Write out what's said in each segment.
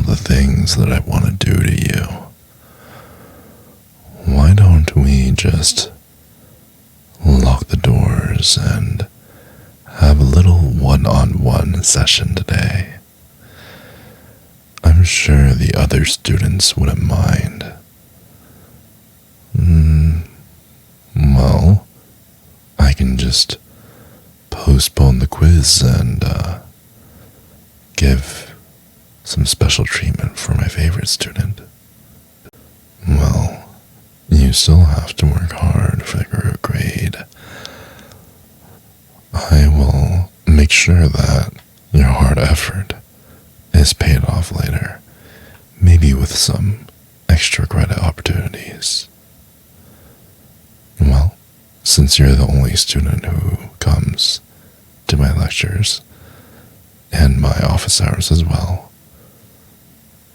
the things that I want to do to you, why don't we just lock the doors and have a little one-on-one session today? I'm sure the other students wouldn't mind. Well, I can just postpone the quiz and give some special treatment for my favorite student. Well, you still have to work hard for your grade. I will make sure that your hard effort is paid off later, maybe with some extra credit opportunities. Well, since you're the only student who comes to my lectures and my office hours as well,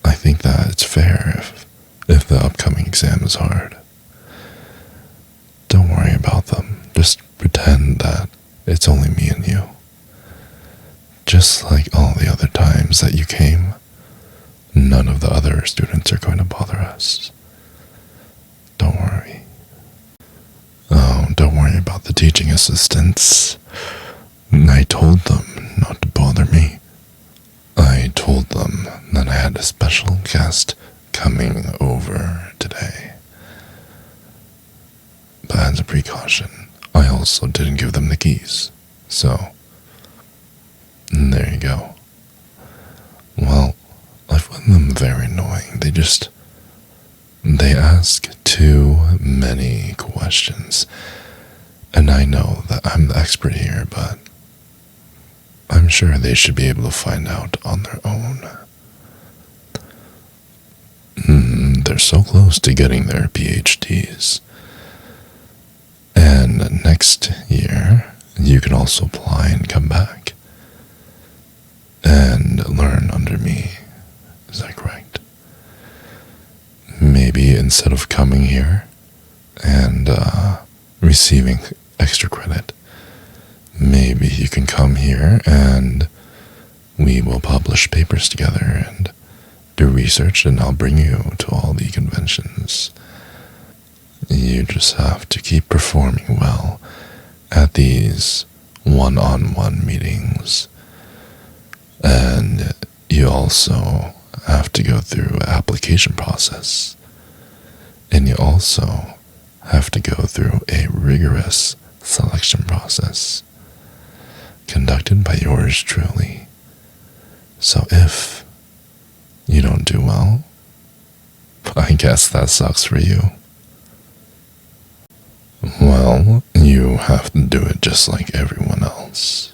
I think that it's fair if the upcoming exam is hard. Don't worry about them. Just pretend that it's only me and you. Just like all the other times that you came, none of the other students are going to bother us. Don't worry. Oh, don't worry about the teaching assistants. I told them not to bother me. I told them that I had a special guest coming over today. But as a precaution, I also didn't give them the keys. So, there you go. Well, I find them very annoying. They ask too many questions. And I know that I'm the expert here, but I'm sure they should be able to find out on their own. They're so close to getting their PhDs. And next year, you can also apply and come back and learn under me. Is that correct? Maybe instead of coming here and receiving extra credit, maybe you can come here and we will publish papers together and do research, and I'll bring you to all the conventions. You just have to keep performing well at these one-on-one meetings. And you also have to go through an application process. And you also have to go through a rigorous selection process conducted by yours truly. So if you don't do well, I guess that sucks for you. Well, you have to do it just like everyone else.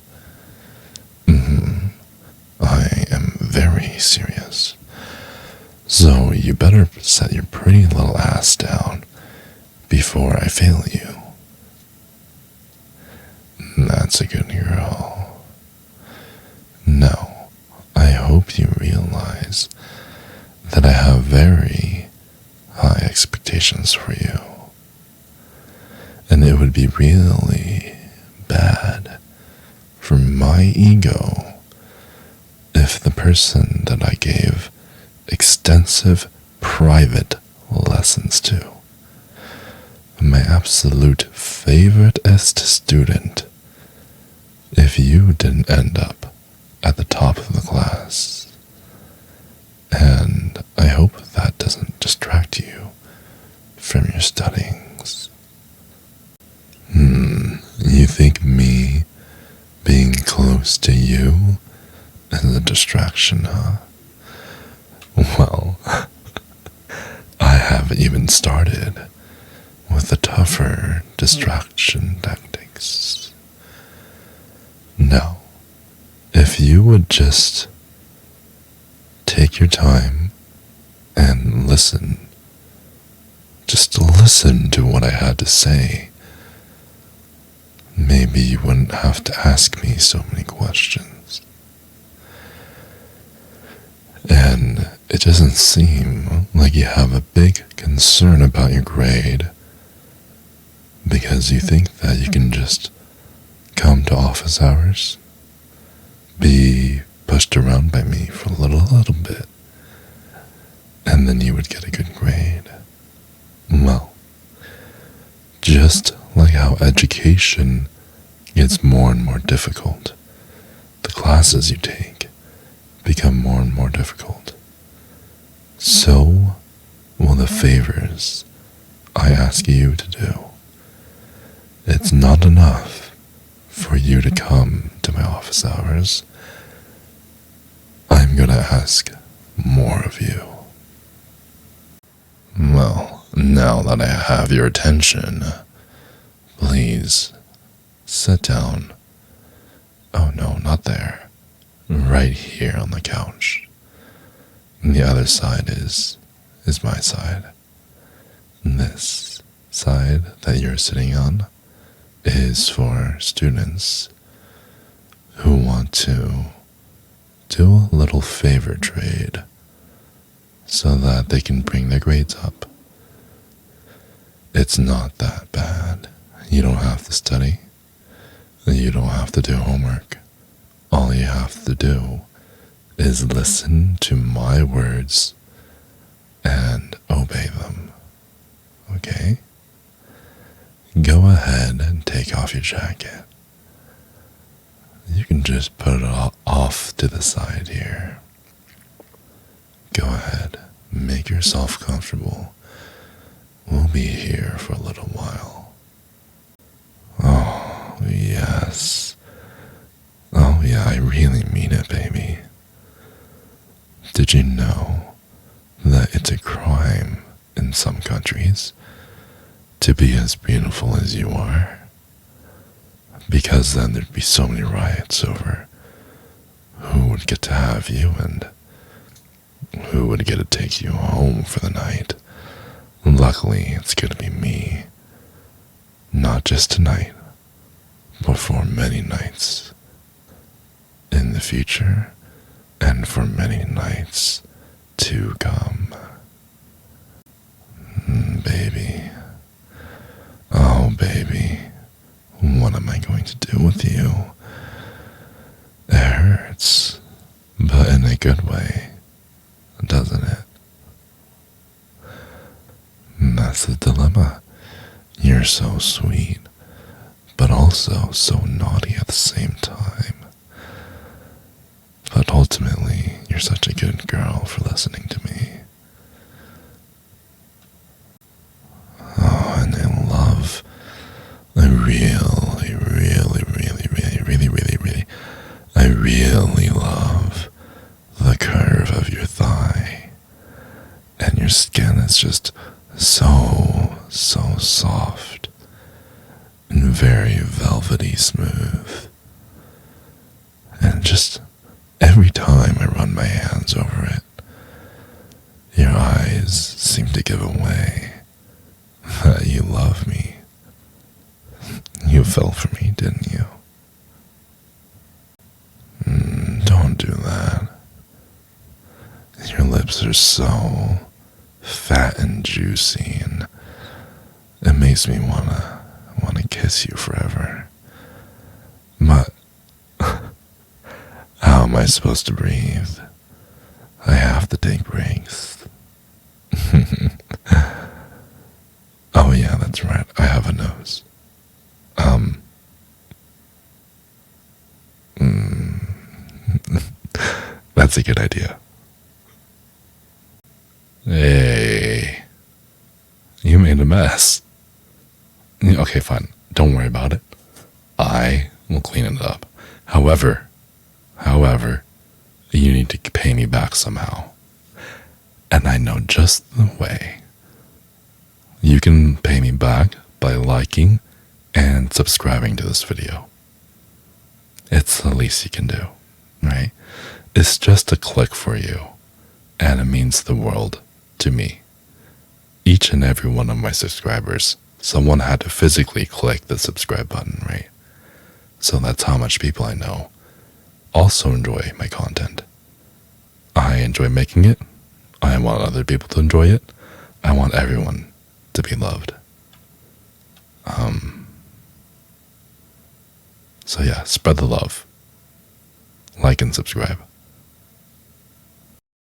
I am very serious. So you better set your pretty little ass down before I fail you. That's a good girl. Now, I hope you realize that I have very high expectations for you. And it would be really bad for my ego if the person that I gave extensive private lessons to, my absolute favoriteest student, if you didn't end up at the top of the class. And I hope that doesn't distract you from your studyings. You think me being close to you is a distraction, huh? Well, I haven't even started with the tougher distraction tactics. Now, if you would just take your time and listen, just listen to what I had to say, maybe you wouldn't have to ask me so many questions. And it doesn't seem like you have a big concern about your grade because you think that you can just come to office hours, be pushed around by me for a little bit, and then you would get a good grade. Well, just like how education gets more and more difficult, the classes you take become more and more difficult. So will the favors I ask you to do. It's not enough for you to come to my office hours. I'm gonna ask more of you. Well, now that I have your attention, please sit down. Oh no, not there. Right here on the couch. And the other side is my side. This side that you're sitting on is for students who want to do a little favor trade so that they can bring their grades up. It's not that bad. You don't have to study. You don't have to do homework. All you have to do is listen to my words and obey them. Okay? Go ahead and take off your jacket. You can just put it off to the side here. Go ahead, make yourself comfortable. We'll be here for a little while. Oh, yes. Oh, yeah, I really mean it, baby. Did you know that it's a crime in some countries to be as beautiful as you are? Because then there'd be so many riots over who would get to have you and who would get to take you home for the night. Luckily, it's gonna be me. Not just tonight, but for many nights in the future and for many nights to come. Baby. Oh, baby. What am I going to do with you? It hurts, but in a good way, doesn't it? That's the dilemma. You're so sweet, but also so naughty at the same time. But ultimately, you're such a good girl for listening to me. Oh, and I really love the curve of your thigh. And your skin is just so soft and very velvety smooth. And just every time I run my hands over it, your eyes seem to give away that you love me. You fell for me, didn't you? Don't do that. Your lips are so fat and juicy, and it makes me wanna kiss you forever. But how am I supposed to breathe? I have to take breaks. Oh yeah, that's right. I have a nose. That's a good idea. Hey, you made a mess. Okay, fine. Don't worry about it. I will clean it up. However, you need to pay me back somehow. And I know just the way. You can pay me back by liking and subscribing to this video. It's the least you can do, right? It's just a click for you, and it means the world to me. Each and every one of my subscribers, someone had to physically click the subscribe button, right? So that's how much people I know also enjoy my content. I enjoy making it. I want other people to enjoy it. I want everyone to be loved. So yeah, spread the love. Like and subscribe.